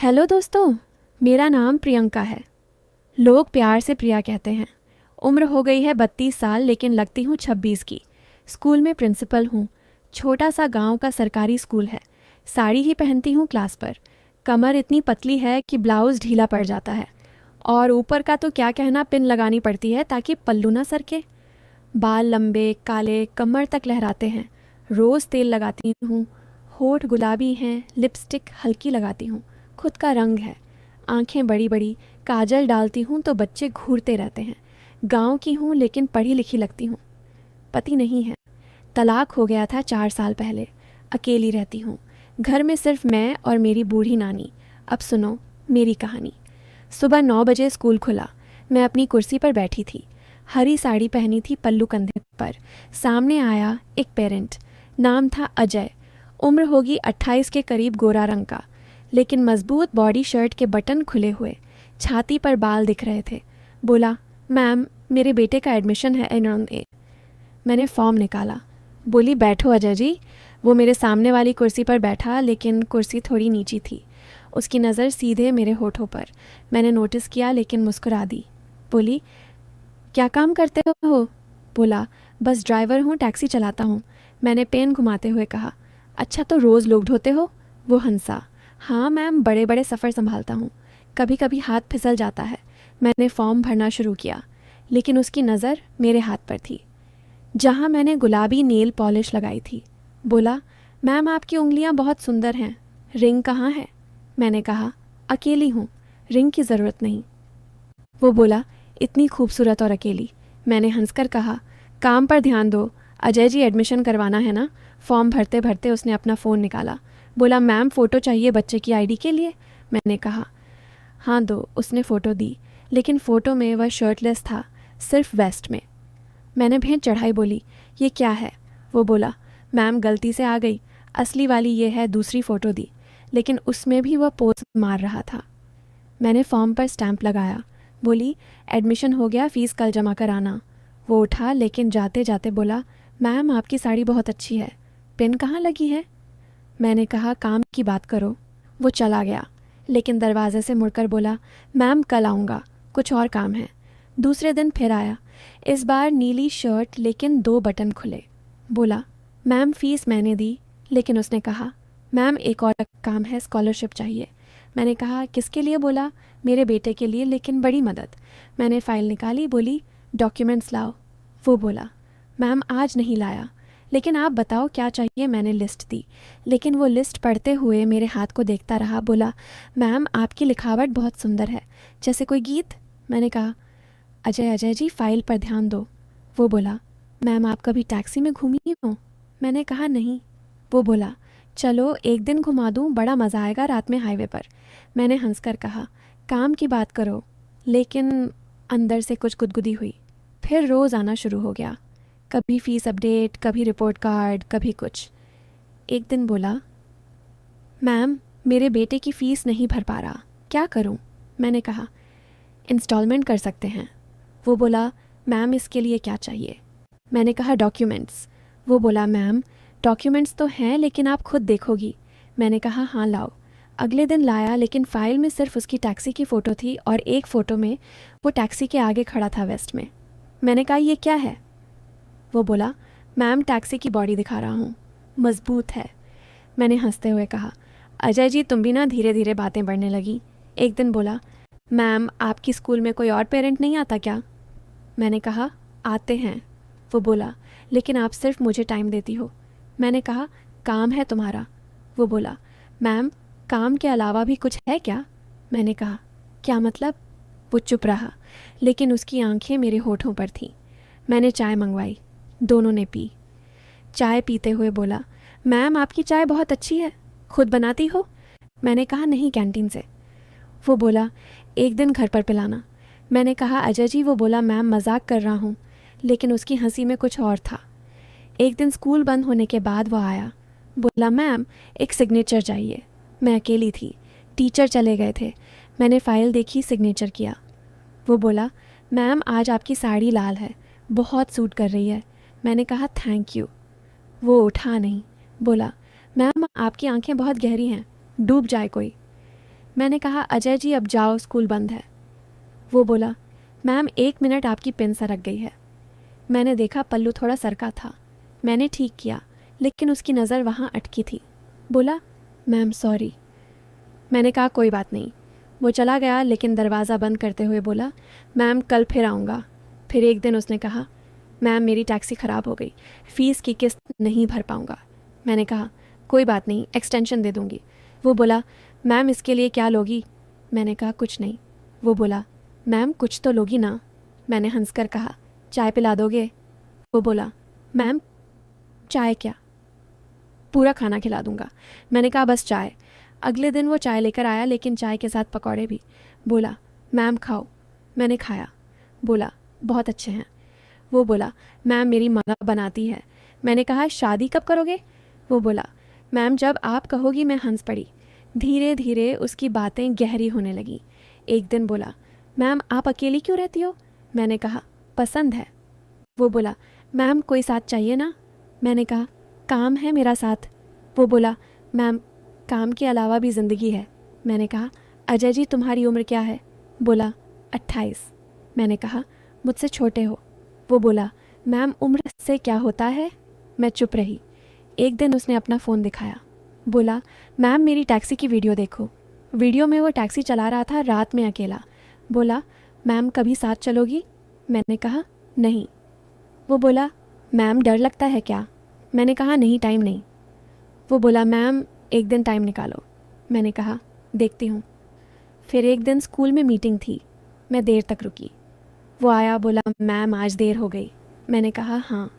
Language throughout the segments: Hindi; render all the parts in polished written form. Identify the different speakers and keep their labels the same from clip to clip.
Speaker 1: हेलो दोस्तों, मेरा नाम प्रियंका है। लोग प्यार से प्रिया कहते हैं। उम्र हो गई है 32 साल, लेकिन लगती हूँ 26 की। स्कूल में प्रिंसिपल हूँ। छोटा सा गांव का सरकारी स्कूल है। साड़ी ही पहनती हूँ क्लास पर। कमर इतनी पतली है कि ब्लाउज ढीला पड़ जाता है, और ऊपर का तो क्या कहना, पिन लगानी पड़ती है ताकि पल्लू ना सरके। बाल लंबे काले कमर तक लहराते हैं। रोज़ तेल लगाती हूँ। होठ गुलाबी हैं, लिपस्टिक हल्की लगाती हूँ। खुद का रंग है। आंखें बड़ी बड़ी, काजल डालती हूँ तो बच्चे घूरते रहते हैं। गांव की हूँ लेकिन पढ़ी लिखी लगती हूँ। पति नहीं है, तलाक हो गया था 4 साल पहले। अकेली रहती हूँ। घर में सिर्फ मैं और मेरी बूढ़ी नानी। अब सुनो मेरी कहानी। सुबह 9 बजे स्कूल खुला। मैं अपनी कुर्सी पर बैठी थी। हरी साड़ी पहनी थी, पल्लू कंधे पर। सामने आया एक पेरेंट। नाम था अजय। उम्र होगी 28 के करीब, गोरा रंग का, लेकिन मजबूत बॉडी, शर्ट के बटन खुले हुए, छाती पर बाल दिख रहे थे। बोला, मैम मेरे बेटे का एडमिशन है N1A। मैंने फॉर्म निकाला। बोली, बैठो अजय जी। वो मेरे सामने वाली कुर्सी पर बैठा, लेकिन कुर्सी थोड़ी नीची थी। उसकी नज़र सीधे मेरे होठों पर। मैंने नोटिस किया लेकिन मुस्कुरा दी। बोली, क्या काम करते हो? बोला, बस ड्राइवर हूँ, टैक्सी चलाता हूँ। मैंने पेन घुमाते हुए कहा। अच्छा, तो रोज़ लोग ढोते हो? वो हंसा। हाँ मैम, बड़े बड़े सफ़र संभालता हूँ। कभी कभी हाथ फिसल जाता है। मैंने फॉर्म भरना शुरू किया, लेकिन उसकी नज़र मेरे हाथ पर थी, जहाँ मैंने गुलाबी नेल पॉलिश लगाई थी। बोला, मैम आपकी उंगलियाँ बहुत सुंदर हैं। रिंग कहाँ है? मैंने कहा, अकेली हूँ, रिंग की ज़रूरत नहीं। वो बोला, इतनी खूबसूरत और अकेली। मैंने हंसकर कहा, काम पर ध्यान दो। अजय जी, एडमिशन करवाना है ना? फॉर्म भरते भरते उसने अपना फ़ोन निकाला। बोला, मैम फ़ोटो चाहिए बच्चे की आईडी के लिए। मैंने कहा, हाँ दो। उसने फ़ोटो दी, लेकिन फ़ोटो में वह शर्टलेस था, सिर्फ वेस्ट में। मैंने भेंट चढ़ाई। बोली, ये क्या है? वो बोला, मैम गलती से आ गई, असली वाली ये है। दूसरी फ़ोटो दी, लेकिन उसमें भी वह पोज मार रहा था। मैंने फॉर्म पर स्टैंप लगाया। बोली, एडमिशन हो गया, फ़ीस कल जमा कराना। वो उठा, लेकिन जाते जाते बोला, मैम आपकी साड़ी बहुत अच्छी है, पिन कहाँ लगी है? मैंने कहा, काम की बात करो। वो चला गया, लेकिन दरवाजे से मुड़कर बोला, मैम कल आऊँगा, कुछ और काम है। दूसरे दिन फिर आया। इस बार नीली शर्ट, लेकिन 2 बटन खुले। बोला, मैम फ़ीस मैंने दी। लेकिन उसने कहा, मैम एक और काम है, स्कॉलरशिप चाहिए। मैंने कहा, किसके लिए? बोला, मेरे बेटे के लिए, लेकिन बड़ी मदद। मैंने फ़ाइल निकाली। बोली, डॉक्यूमेंट्स लाओ। वो बोला, मैम आज नहीं लाया, लेकिन आप बताओ क्या चाहिए। मैंने लिस्ट दी, लेकिन वो लिस्ट पढ़ते हुए मेरे हाथ को देखता रहा। बोला, मैम आपकी लिखावट बहुत सुंदर है, जैसे कोई गीत। मैंने कहा, अजय जी फ़ाइल पर ध्यान दो। वो बोला, मैम आप कभी टैक्सी में घूमी हो? मैंने कहा, नहीं। वो बोला, चलो एक दिन घुमा दूँ, बड़ा मज़ा आएगा रात में हाईवे पर। मैंने हंसकर कहा, काम की बात करो। लेकिन अंदर से कुछ गुदगुदी हुई। फिर रोज़ आना शुरू हो गया। कभी फ़ीस अपडेट, कभी रिपोर्ट कार्ड, कभी कुछ। एक दिन बोला, मैम मेरे बेटे की फ़ीस नहीं भर पा रहा, क्या करूं? मैंने कहा, इंस्टॉलमेंट कर सकते हैं। वो बोला, मैम इसके लिए क्या चाहिए? मैंने कहा, डॉक्यूमेंट्स। वो बोला, मैम डॉक्यूमेंट्स तो हैं, लेकिन आप खुद देखोगी। मैंने कहा, हाँ लाओ। अगले दिन लाया, लेकिन फ़ाइल में सिर्फ उसकी टैक्सी की फ़ोटो थी, और एक फ़ोटो में वो टैक्सी के आगे खड़ा था वेस्ट में। मैंने कहा, ये क्या है? वो बोला, मैम टैक्सी की बॉडी दिखा रहा हूँ, मज़बूत है। मैंने हंसते हुए कहा, अजय जी तुम भी ना धीरे धीरे बातें बढ़ने लगी। एक दिन बोला, मैम आपकी स्कूल में कोई और पेरेंट नहीं आता क्या? मैंने कहा, आते हैं। वो बोला, लेकिन आप सिर्फ मुझे टाइम देती हो। मैंने कहा, काम है तुम्हारा। वो बोला, मैम काम के अलावा भी कुछ है क्या? मैंने कहा, क्या मतलब? वो चुप रहा, लेकिन उसकी आंखें मेरे होठों पर थीं। मैंने चाय मंगवाई। दोनों ने पी। चाय पीते हुए बोला, मैम आपकी चाय बहुत अच्छी है, खुद बनाती हो? मैंने कहा, नहीं, कैंटीन से। वो बोला, एक दिन घर पर पिलाना। मैंने कहा, अजय जी। वो बोला, मैम मजाक कर रहा हूँ, लेकिन उसकी हंसी में कुछ और था। एक दिन स्कूल बंद होने के बाद वो आया। बोला, मैम एक सिग्नेचर चाहिए। मैं अकेली थी, टीचर चले गए थे। मैंने फ़ाइल देखी, सिग्नेचर किया। वो बोला, मैम आज आपकी साड़ी लाल है, बहुत सूट कर रही है। मैंने कहा, थैंक यू। वो उठा नहीं। बोला, मैम आपकी आंखें बहुत गहरी हैं, डूब जाए कोई। मैंने कहा अजय जी अब जाओ, स्कूल बंद है। वो बोला मैम 1 मिनट, आपकी पेन सरक गई है। मैंने देखा पल्लू थोड़ा सरका था। मैंने ठीक किया, लेकिन उसकी नज़र वहाँ अटकी थी। बोला मैम सॉरी। मैंने कहा कोई बात नहीं। वो चला गया, लेकिन दरवाज़ा बंद करते हुए बोला मैम कल फिर आऊँगा। फिर एक दिन उसने कहा मैम मेरी टैक्सी ख़राब हो गई, फ़ीस की किस्त नहीं भर पाऊँगा। मैंने कहा कोई बात नहीं, एक्सटेंशन दे दूँगी। वो बोला मैम इसके लिए क्या लोगी? मैंने कहा कुछ नहीं। वो बोला मैम कुछ तो लोगी ना? मैंने हंसकर कहा चाय पिला दोगे? वो बोला मैम चाय क्या, पूरा खाना खिला दूँगा। मैंने कहा बस चाय। अगले दिन वो चाय लेकर आया, लेकिन चाय के साथ पकौड़े भी। बोला मैम खाओ। मैंने खाया। बोला बहुत अच्छे हैं। वो बोला मैम मेरी माँ बनाती है। मैंने कहा शादी कब करोगे? वो बोला मैम जब आप कहोगी। मैं हंस पड़ी। धीरे धीरे उसकी बातें गहरी होने लगीं। एक दिन बोला मैम आप अकेली क्यों रहती हो? मैंने कहा पसंद है। वो बोला मैम कोई साथ चाहिए ना? मैंने कहा काम है मेरा साथ। वो बोला मैम काम के अलावा भी ज़िंदगी है। मैंने कहा अजय जी तुम्हारी उम्र क्या है? बोला 28। मैंने कहा मुझसे छोटे हो। वो बोला मैम उम्र से क्या होता है? मैं चुप रही। एक दिन उसने अपना फ़ोन दिखाया। बोला मैम मेरी टैक्सी की वीडियो देखो। वीडियो में वो टैक्सी चला रहा था रात में अकेला। बोला मैम कभी साथ चलोगी? मैंने कहा नहीं। वो बोला मैम डर लगता है क्या? मैंने कहा नहीं, टाइम नहीं। वो बोला मैम एक दिन टाइम निकालो। मैंने कहा देखती हूँ। फिर एक दिन स्कूल में मीटिंग थी, मैं देर तक रुकी। वो आया, बोला मैम आज देर हो गई। मैंने कहा हाँ।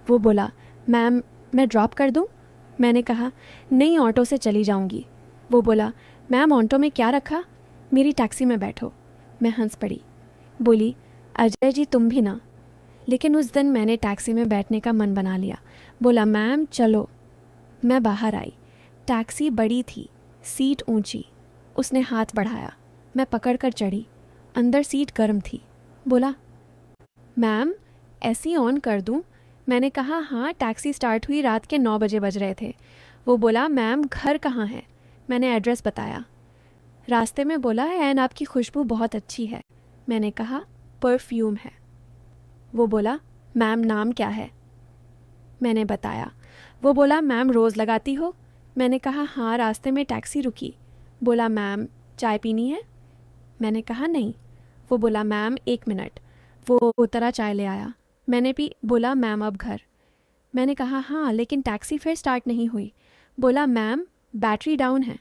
Speaker 1: वो बोला मैम मैं ड्रॉप कर दूँ? मैंने कहा नहीं, ऑटो से चली जाऊँगी। वो बोला मैम ऑटो में क्या रखा, मेरी टैक्सी में बैठो। मैं हंस पड़ी। बोली अजय जी तुम भी ना। लेकिन उस दिन मैंने टैक्सी में बैठने का मन बना लिया। बोला मैम चलो। मैं बाहर आई। टैक्सी बड़ी थी, सीट ऊंची। उसने हाथ बढ़ाया, मैं पकड़ कर चढ़ी। अंदर सीट गर्म थी। बोला मैम ऐसी ऑन कर दूं? मैंने कहा हाँ, टैक्सी स्टार्ट हुई रात के 9 बजे बज रहे थे। वो बोला मैम घर कहाँ है? मैंने एड्रेस बताया। रास्ते में बोला एंड आपकी खुशबू बहुत अच्छी है। मैंने कहा परफ्यूम है। वो बोला मैम नाम क्या है? मैंने बताया। वो बोला मैम रोज़ लगाती हो? मैंने कहा हाँ, रास्ते में टैक्सी रुकी। बोला मैम चाय पीनी है? मैंने कहा नहीं। वो बोला मैम 1 मिनट। वो उतरा, चाय ले आया। मैंने पी। बोला मैम अब घर? मैंने कहा हाँ, लेकिन टैक्सी फिर स्टार्ट नहीं हुई। बोला मैम बैटरी डाउन है।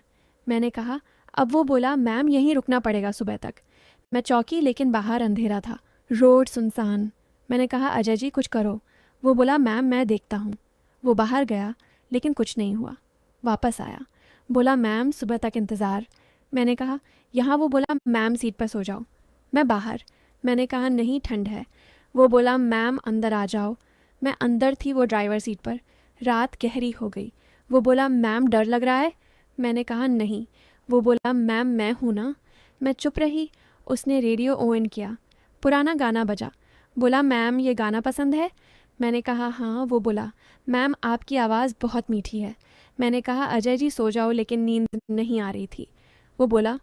Speaker 1: मैंने कहा अब। वो बोला मैम यहीं रुकना पड़ेगा सुबह तक। मैं चौंकी, लेकिन बाहर अंधेरा था, रोड सुनसान। मैंने कहा अजय जी कुछ करो। वो बोला मैम मैं देखता हूँ। वो बाहर गया, लेकिन कुछ नहीं हुआ। वापस आया, बोला मैम सुबह तक इंतज़ार। मैंने कहा यहाँ। वो बोला मैम सीट पर सो जाओ। मैं बाहर। मैंने कहा नहीं, ठंड है। वो बोला मैम अंदर आ जाओ। मैं अंदर थी, वो ड्राइवर सीट पर। रात गहरी हो गई। वो बोला मैम डर लग रहा है? मैंने कहा नहीं। वो बोला मैम मैं हूँ ना। मैं चुप रही। उसने रेडियो ऑन किया, पुराना गाना बजा। बोला मैम ये गाना पसंद है? मैंने कहा हाँ। वो बोला मैम आपकी आवाज़ बहुत मीठी है। मैंने कहा अजय जी सो जाओ, लेकिन नींद नहीं आ रही थी। वो बोला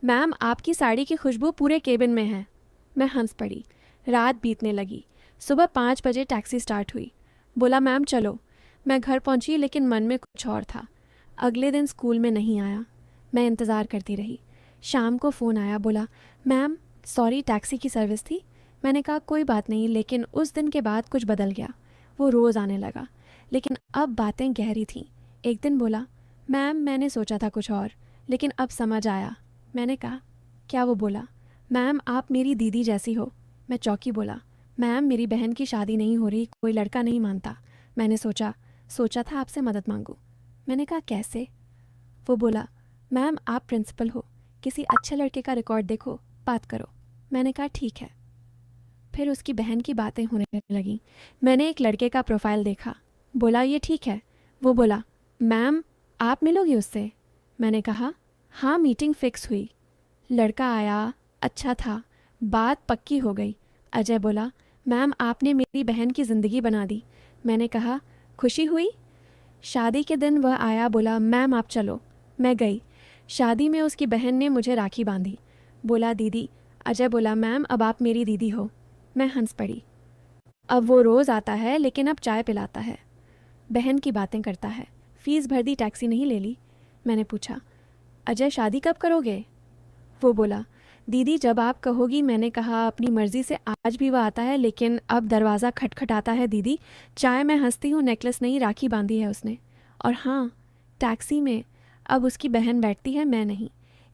Speaker 1: मैम आपकी साड़ी की खुशबू पूरे केबिन में है। मैं हंस पड़ी। रात बीतने लगी। सुबह 5 बजे टैक्सी स्टार्ट हुई। बोला मैम चलो। मैं घर पहुंची, लेकिन मन में कुछ और था। अगले दिन स्कूल में नहीं आया। मैं इंतज़ार करती रही। शाम को फ़ोन आया, बोला मैम सॉरी टैक्सी की सर्विस थी। मैंने कहा कोई बात नहीं, लेकिन उस दिन के बाद कुछ बदल गया। वो रोज़ आने लगा, लेकिन अब बातें गहरी थीं। एक दिन बोला मैम मैंने सोचा था कुछ और, लेकिन अब समझ आया। मैंने कहा क्या? वो बोला मैम आप मेरी दीदी जैसी हो। मैं चौंकी। बोला मैम मेरी बहन की शादी नहीं हो रही, कोई लड़का नहीं मानता। मैंने सोचा था आपसे मदद मांगूं। मैंने कहा कैसे? वो बोला मैम आप प्रिंसिपल हो, किसी अच्छे लड़के का रिकॉर्ड देखो, बात करो। मैंने कहा ठीक है। फिर उसकी बहन की बातें होने लगीं। मैंने एक लड़के का प्रोफाइल देखा। बोला ये ठीक है। वो बोला मैम आप मिलोगी उससे? मैंने कहा हाँ, मीटिंग फिक्स हुई। लड़का आया, अच्छा था, बात पक्की हो गई। अजय बोला मैम आपने मेरी बहन की ज़िंदगी बना दी। मैंने कहा खुशी हुई? शादी के दिन वह आया, बोला मैम आप चलो। मैं गई। शादी में उसकी बहन ने मुझे राखी बांधी। बोला दीदी। अजय बोला मैम अब आप मेरी दीदी हो। मैं हंस पड़ी। अब वो रोज़ आता है लेकिन अब चाय पिलाता है, बहन की बातें करता है। फीस भर दी, टैक्सी नहीं ले ली। मैंने पूछा अजय शादी कब करोगे? वो बोला दीदी जब आप कहोगी। मैंने कहा अपनी मर्जी से आज भी वह आता है लेकिन अब दरवाज़ा खटखटाता है दीदी। चाय में हंसती हूँ, नेकलेस नहीं राखी बांधी है उसने। और हाँ, टैक्सी में अब उसकी बहन बैठती है, मैं नहीं।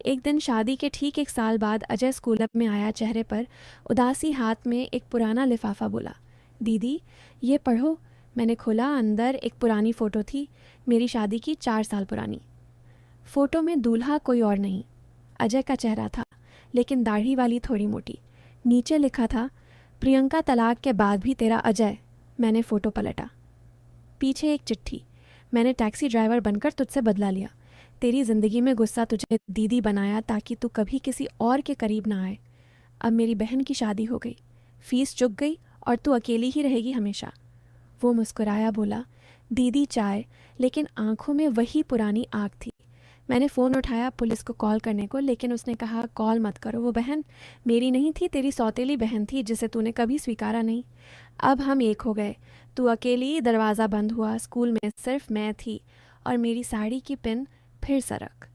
Speaker 1: एक दिन शादी के ठीक 1 साल बाद अजय स्कूल में आया, चेहरे पर उदासी, हाथ में एक पुराना लिफाफा। बोला दीदी ये पढ़ो। मैंने खोला, अंदर एक पुरानी फ़ोटो थी, मेरी शादी की 4 साल पुरानी। फ़ोटो में दूल्हा कोई और नहीं, अजय का चेहरा था, लेकिन दाढ़ी वाली थोड़ी मोटी। नीचे लिखा था प्रियंका तलाक के बाद भी तेरा अजय। मैंने फ़ोटो पलटा, पीछे एक चिट्ठी। मैंने टैक्सी ड्राइवर बनकर तुझसे बदला लिया। तेरी ज़िंदगी में गुस्सा तुझे दीदी बनाया ताकि तू कभी किसी और के करीब ना आए। अब मेरी बहन की शादी हो गई, फीस चुक गई और तू अकेली ही रहेगी हमेशा। वो मुस्कुराया, बोला दीदी चाय, लेकिन आंखों में वही पुरानी आग थी। मैंने फ़ोन उठाया पुलिस को कॉल करने को, लेकिन उसने कहा कॉल मत करो, वो बहन मेरी नहीं थी, तेरी सौतेली बहन थी जिसे तूने कभी स्वीकारा नहीं। अब हम एक हो गए, तू अकेली, दरवाज़ा बंद हुआ। स्कूल में सिर्फ मैं थी और मेरी साड़ी की पिन फिर सरक।